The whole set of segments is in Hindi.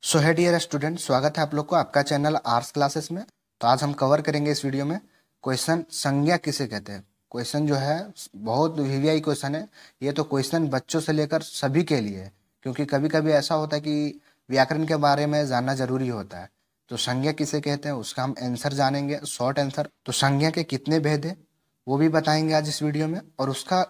सो है डियर स्टूडेंट, स्वागत है आप लोग को आपका चैनल आर्ट्स क्लासेस में। तो आज हम कवर करेंगे इस वीडियो में क्वेश्चन संज्ञा किसे कहते हैं। क्वेश्चन जो है बहुत वीवीआई क्वेश्चन है। ये तो क्वेश्चन बच्चों से लेकर सभी के लिए है, क्योंकि कभी कभी ऐसा होता है कि व्याकरण के बारे में जानना जरूरी होता है। तो संज्ञा किसे कहते हैं उसका हम आंसर जानेंगे, शॉर्ट आंसर। तो संज्ञा के कितने भेद है वो भी बताएंगे आज इस वीडियो में, और उसका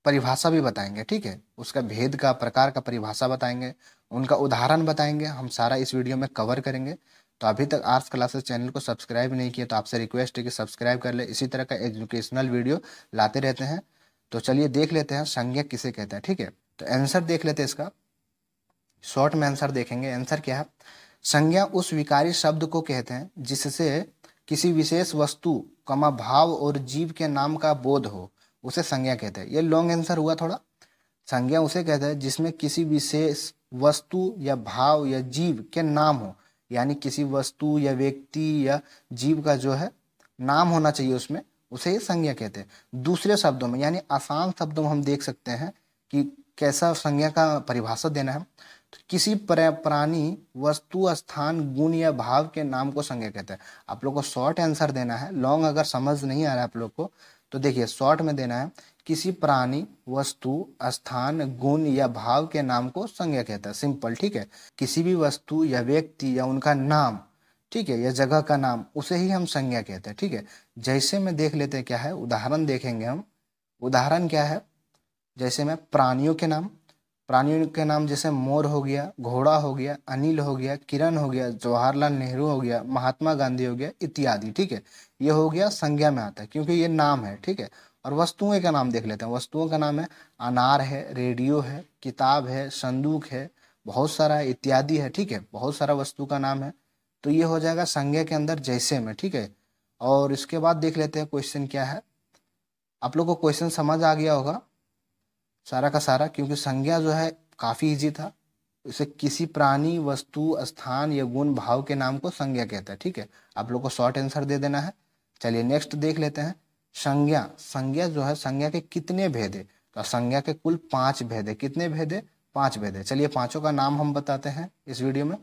परिभाषा भी बताएंगे। ठीक है, उसका भेद का प्रकार का परिभाषा बताएंगे, उनका उदाहरण बताएंगे। हम सारा इस वीडियो में कवर करेंगे। तो अभी तक आर्ट्स क्लासेस चैनल को सब्सक्राइब नहीं किया तो आपसे रिक्वेस्ट है कि सब्सक्राइब कर ले। इसी तरह का एजुकेशनल वीडियो लाते रहते हैं। तो चलिए देख लेते हैं संज्ञा किसे कहते हैं। ठीक है, तो आंसर देख लेते हैं इसका। शॉर्ट में आंसर देखेंगे। आंसर क्या है? संज्ञा उस विकारी शब्द को कहते हैं जिससे किसी विशेष वस्तु कमा भाव और जीव के नाम का बोध हो, उसे संज्ञा कहते हैं। ये लॉन्ग आंसर हुआ थोड़ा। संज्ञा उसे कहते हैं जिसमें किसी विशेष वस्तु या भाव या जीव के नाम हो, यानी किसी वस्तु या व्यक्ति या जीव का जो है नाम होना चाहिए उसमें, उसे ही संज्ञा कहते हैं। दूसरे शब्दों में यानी आसान शब्दों में हम देख सकते हैं कि कैसा संज्ञा का परिभाषा देना है। तो किसी प्राणी, वस्तु, स्थान, गुण या भाव के नाम को संज्ञा कहते हैं। आप लोग को शॉर्ट आंसर देना है। लॉन्ग अगर समझ नहीं आ रहा है आप लोग को तो देखिए शॉर्ट में देना है। किसी प्राणी, वस्तु, स्थान, गुण या भाव के नाम को संज्ञा कहता है। सिंपल। ठीक है, किसी भी वस्तु या व्यक्ति या उनका नाम, ठीक है, या जगह का नाम, उसे ही हम संज्ञा कहते हैं। ठीक है, जैसे में देख लेते हैं क्या है, उदाहरण देखेंगे हम। उदाहरण क्या है? जैसे में प्राणियों के नाम, प्राणियों के नाम जैसे मोर हो गया, घोड़ा हो गया, अनिल हो गया, किरण हो गया, जवाहरलाल नेहरू हो गया, महात्मा गांधी हो गया, इत्यादि। ठीक है, ये हो गया संज्ञा में आता है क्योंकि ये नाम है। ठीक है, और वस्तुओं का नाम देख लेते हैं। वस्तुओं का नाम है अनार है, रेडियो है, किताब है, संदूक है, बहुत सारा है, इत्यादि है। ठीक है, बहुत सारा वस्तु का नाम है। तो ये हो जाएगा संज्ञा के अंदर जैसे में। ठीक है, और इसके बाद देख लेते हैं क्वेश्चन क्या है। आप लोग को क्वेश्चन समझ आ गया होगा सारा का सारा, क्योंकि संज्ञा जो है काफी इजी था। इसे किसी प्राणी, वस्तु, स्थान या गुण, भाव के नाम को संज्ञा कहता है। ठीक है, आप लोग को शॉर्ट आंसर दे देना है। चलिए नेक्स्ट देख लेते हैं। संज्ञा, संज्ञा जो है संज्ञा के कितने भेद है? तो संज्ञा के कुल 5 भेद है। कितने भेद है? 5 भेद है। चलिए पांचों का नाम हम बताते हैं इस वीडियो में।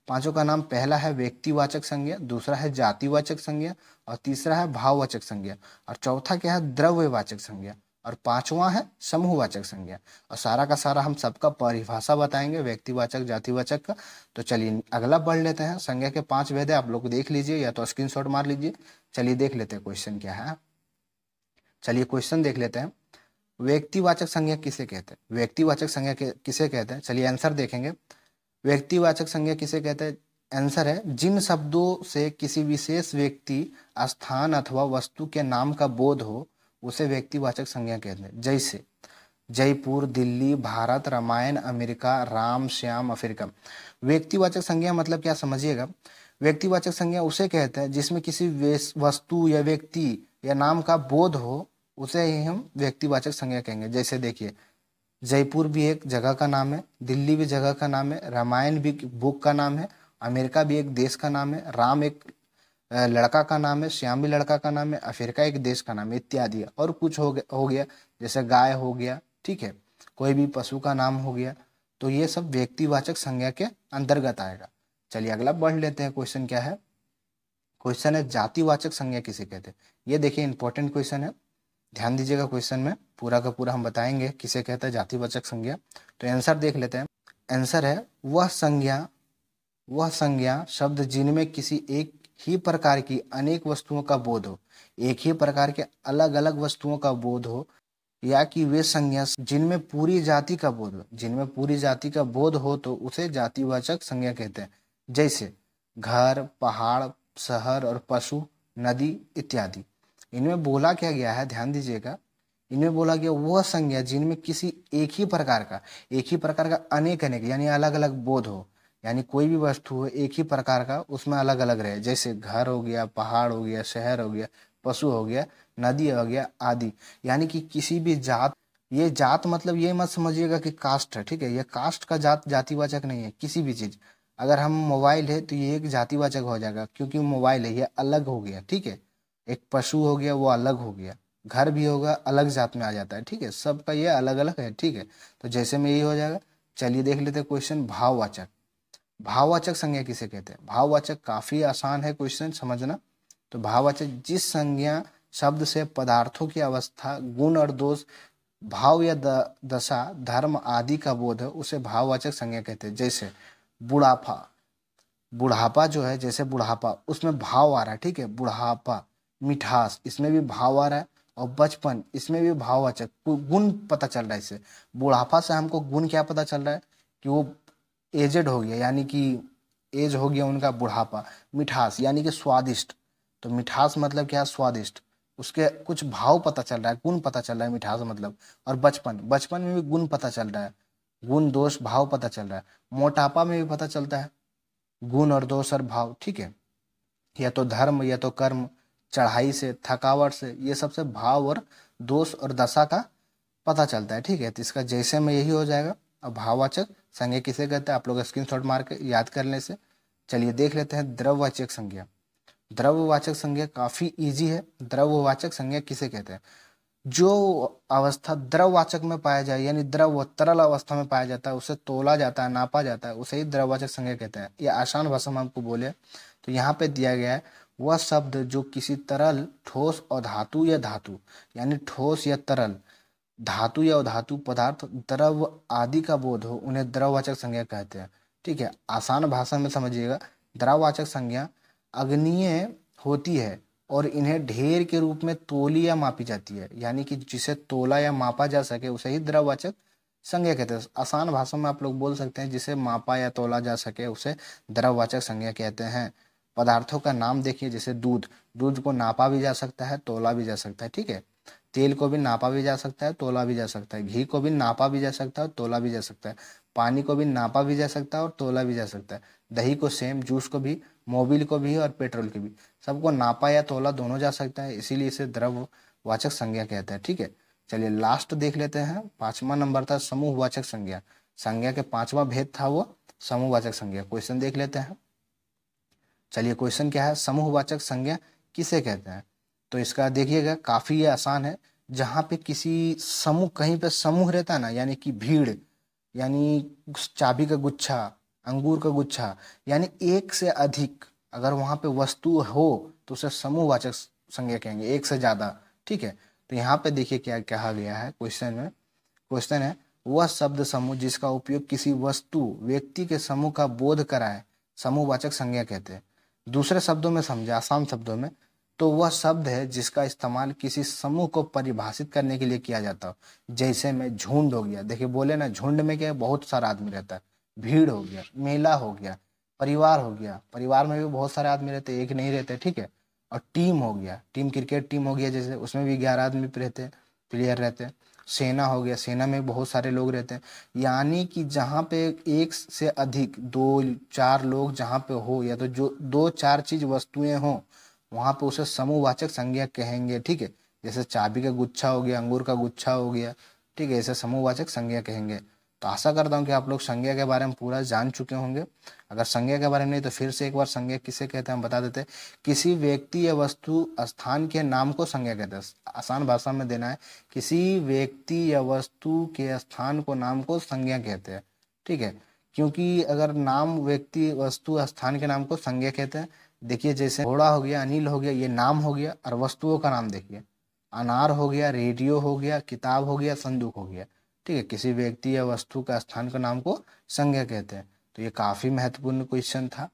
पांचों का नाम, पहला है व्यक्तिवाचक संज्ञा, दूसरा है जातिवाचक संज्ञा, और तीसरा है भाववाचक संज्ञा, और चौथा क्या है? द्रव्यवाचक संज्ञा, और पांचवा है समूहवाचक संज्ञा। और सारा का सारा हम सबका परिभाषा बताएंगे, व्यक्तिवाचक, जातिवाचक का। तो चलिए अगला पढ़ लेते हैं। संज्ञा के 5 भेद है, आप लोग देख लीजिए या तो स्क्रीनशॉट मार लीजिए। चलिए देख लेते हैं क्वेश्चन क्या है। चलिए क्वेश्चन देख लेते हैं। व्यक्तिवाचक संज्ञा किसे कहते हैं? व्यक्तिवाचक संज्ञा किसे कहते हैं? चलिए आंसर देखेंगे। व्यक्तिवाचक संज्ञा किसे कहते हैं? आंसर है जिन शब्दों से किसी विशेष व्यक्ति, स्थान अथवा वस्तु के नाम का बोध हो, उसे व्यक्तिवाचक संज्ञा कहते हैं। जैसे जयपुर, दिल्ली, भारत, रामायण, अमेरिका, राम, श्याम, अफ्रीका। व्यक्तिवाचक संज्ञा मतलब क्या समझिएगा। व्यक्तिवाचक संज्ञा उसे कहते हैं जिसमें किसी वस्तु या व्यक्ति या नाम का बोध हो, उसे ही हम व्यक्तिवाचक संज्ञा कहेंगे। जैसे देखिए जयपुर भी एक जगह का नाम है, दिल्ली भी जगह का नाम है, रामायण भी बुक का नाम है, अमेरिका भी एक देश का नाम है, राम एक लड़का का नाम है, श्याम भी लड़का का नाम है, अफ्रीका एक देश का नाम है, इत्यादि। और कुछ हो गया जैसे गाय हो गया। ठीक है, कोई भी पशु का नाम हो गया। तो ये सब व्यक्तिवाचक संज्ञा के अंतर्गत आएगा। चलिए अगला पढ़ लेते हैं। क्वेश्चन क्या है? क्वेश्चन है जातिवाचक संज्ञा किसे कहते हैं। ये देखिए इंपॉर्टेंट क्वेश्चन है, ध्यान दीजिएगा। क्वेश्चन में पूरा का पूरा हम बताएंगे किसे कहता है जातिवाचक संज्ञा। तो आंसर देख लेते हैं। आंसर है वह संज्ञा शब्द जिनमें किसी एक ही प्रकार की अनेक वस्तुओं का बोध हो, एक ही प्रकार के अलग अलग वस्तुओं का बोध हो, या कि वे संज्ञा जिनमें पूरी जाति का बोध हो। जिनमें पूरी जाति का बोध हो तो उसे जातिवाचक संज्ञा कहते हैं। जैसे घर, पहाड़, शहर और पशु, नदी इत्यादि। इनमें बोला क्या गया है, ध्यान दीजिएगा। इनमें बोला गया वह संज्ञा जिनमें किसी एक ही प्रकार का अनेक अनेक यानी अलग अलग बोध हो, यानी कोई भी वस्तु हो एक ही प्रकार का, उसमें अलग अलग रहे। जैसे घर हो गया, पहाड़ हो गया, शहर हो गया, पशु हो गया, नदी हो गया, आदि। यानी कि किसी भी जात, ये जात मतलब ये मत समझिएगा कि कास्ट है। ठीक है, ये कास्ट का जातिवाचक नहीं है। किसी भी चीज, अगर हम मोबाइल है तो ये एक जातिवाचक हो जाएगा क्योंकि मोबाइल है, ये अलग हो गया। ठीक है, एक पशु हो गया वो अलग हो गया, घर भी होगा अलग जात में आ जाता है। ठीक है, सबका ये अलग अलग है। ठीक है, तो जैसे में यही हो जाएगा। चलिए देख लेते हैं क्वेश्चन भाववाचक। भाववाचक संज्ञा किसे कहते हैं? भाववाचक काफी आसान है क्वेश्चन समझना। तो भाववाचक जिस संज्ञा शब्द से पदार्थों की अवस्था, गुण और दोष, भाव या दशा, धर्म आदि का बोध है, उसे भाववाचक संज्ञा कहते हैं। जैसे बुढ़ापा, बुढ़ापा जो है, जैसे बुढ़ापा उसमें भाव आ रहा है, ठीक है, बुढ़ापा। मिठास, इसमें भी भाव आ रहा है। और बचपन, इसमें भी भाववाचक गुण पता चल रहा है इससे। बुढ़ापा से हमको गुण क्या पता चल रहा है कि वो एजेड हो गया, यानी कि एज हो गया उनका, बुढ़ापा। मिठास यानी कि स्वादिष्ट, तो मिठास मतलब क्या है? स्वादिष्ट। उसके कुछ भाव पता चल रहा है, गुण पता चल रहा है मिठास मतलब। और बचपन, बचपन में भी गुण पता चल रहा है, गुण दोष भाव पता चल रहा है। मोटापा में भी पता चलता है गुण और दोष और भाव, ठीक है। या तो धर्म या तो कर्म, चढ़ाई से, थकावट से, ये सबसे भाव और दोष और दशा का पता चलता है, ठीक है। तो इसका जैसे में यही हो जाएगा। अब भाववाचक संज्ञा किसे कहते हैं? आप लोग स्क्रीनशॉट मार के याद कर लेने से। चलिए देख लेते हैं द्रव्यवाचक संज्ञा। द्रव्यवाचक संज्ञा काफी इजी है। द्रव्यवाचक संज्ञा किसे कहते हैं? जो अवस्था द्रववाचक में पाया जाए, यानी द्रव तरल अवस्था में पाया जाता है, उसे तोला जाता है, नापा जाता है, उसे ही द्रववाचक संज्ञा कहते हैं। ये आसान भाषा में आपको बोले तो यहाँ पे दिया गया है, वह शब्द जो किसी तरल, ठोस और धातु या धातु, यानी ठोस या तरल, धातु या अधातु पदार्थ, द्रव आदि का बोध हो, उन्हें द्रववाचक संज्ञा कहते हैं, ठीक है। आसान भाषा में समझिएगा, द्रववाचक संज्ञा अग्नीय होती है और इन्हें ढेर के रूप में तोली या मापी जाती है, यानी कि जिसे तोला या मापा जा सके उसे ही द्रववाचक संज्ञा कहते हैं। आसान भाषा में आप लोग बोल सकते हैं, जिसे मापा या तोला जा सके उसे द्रववाचक संज्ञा कहते हैं। पदार्थों का नाम देखिए, जैसे दूध, दूध को नापा भी जा सकता है, तोला भी जा सकता है, ठीक है। तेल को भी नापा भी जा सकता है, तोला भी जा सकता है। घी को भी नापा भी जा सकता है और तोला भी जा सकता है। पानी को भी नापा भी जा सकता है और तोला भी जा सकता है। दही को सेम, जूस को भी, मोबिल को भी और पेट्रोल को भी, सबको नापा या तोला दोनों जा सकता है, इसीलिए इसे द्रववाचक संज्ञा कहते हैं, ठीक है। चलिए लास्ट देख लेते हैं। 5वां नंबर था समूहवाचक संज्ञा। संज्ञा के 5वां भेद था वो समूहवाचक संज्ञा। क्वेश्चन देख लेते हैं। चलिए क्वेश्चन क्या है? समूहवाचक संज्ञा किसे कहते हैं? तो इसका देखिएगा, काफी आसान है। जहाँ पे किसी समूह, कहीं पे समूह रहता है ना, यानी कि भीड़, यानी चाबी का गुच्छा, अंगूर का गुच्छा, यानी एक से अधिक अगर वहां पे वस्तु हो तो उसे समूहवाचक संज्ञा कहेंगे, एक से ज्यादा, ठीक है। तो यहाँ पे देखिए क्या कहा गया है क्वेश्चन में। क्वेश्चन है, वह शब्द समूह जिसका उपयोग किसी वस्तु, व्यक्ति के समूह का बोध कराए, समूहवाचक संज्ञा कहते हैं। दूसरे शब्दों में समझे, आसान शब्दों में, तो वह शब्द है जिसका इस्तेमाल किसी समूह को परिभाषित करने के लिए किया जाता हो। जैसे में झुंड हो गया, देखिए बोले ना, झुंड में क्या है? बहुत सारा आदमी रहता है। भीड़ हो गया, मेला हो गया, परिवार हो गया, परिवार में भी बहुत सारे आदमी रहते, एक नहीं रहते, ठीक है। और टीम हो गया, टीम क्रिकेट टीम हो गया, जैसे उसमें भी 11 आदमी रहते हैं, प्लेयर रहते हैं। सेना हो गया, सेना में बहुत सारे लोग रहते हैं। यानी कि जहाँ पे एक से अधिक, 2-4 लोग जहाँ पे हो, या तो जो 2-4 चीज वस्तुएं हो, वहां पे उसे समूहवाचक संज्ञा कहेंगे, ठीक है। जैसे चाबी का गुच्छा हो गया, अंगूर का गुच्छा हो गया, ठीक है, इसे समूहवाचक संज्ञा कहेंगे। तो आशा करता हूँ कि आप लोग संज्ञा के बारे में पूरा जान चुके होंगे। अगर संज्ञा के बारे में नहीं तो फिर से एक बार संज्ञा किसे कहते हैं हम बता देते हैं। किसी व्यक्ति या वस्तु स्थान के नाम को संज्ञा कहते हैं। आसान भाषा में देना है, किसी व्यक्ति या वस्तु के स्थान को नाम को संज्ञा कहते हैं, ठीक है। क्योंकि अगर नाम, व्यक्ति, वस्तु, स्थान के नाम को संज्ञा कहते हैं। देखिए जैसे घोड़ा हो गया, अनिल हो गया, ये नाम हो गया, और वस्तुओं का नाम देखिए, अनार हो गया, रेडियो हो गया, किताब हो गया, संदूक हो गया, ठीक है। किसी व्यक्ति या वस्तु का स्थान का नाम को संज्ञा कहते हैं। तो ये काफी महत्वपूर्ण क्वेश्चन था,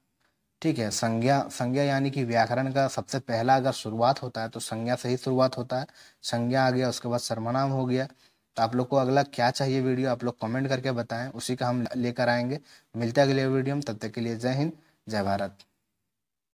ठीक है। संज्ञा, संज्ञा यानी कि व्याकरण का सबसे पहला अगर शुरुआत होता है तो संज्ञा से ही शुरुआत होता है। संज्ञा आ गया, उसके बाद सर्वनाम हो गया। तो आप लोग को अगला क्या चाहिए वीडियो, आप लोग कमेंट करके बताएं, उसी का हम लेकर आएंगे। मिलते हैं अगले वीडियो में, तब तक के लिए जय हिंद, जय भारत।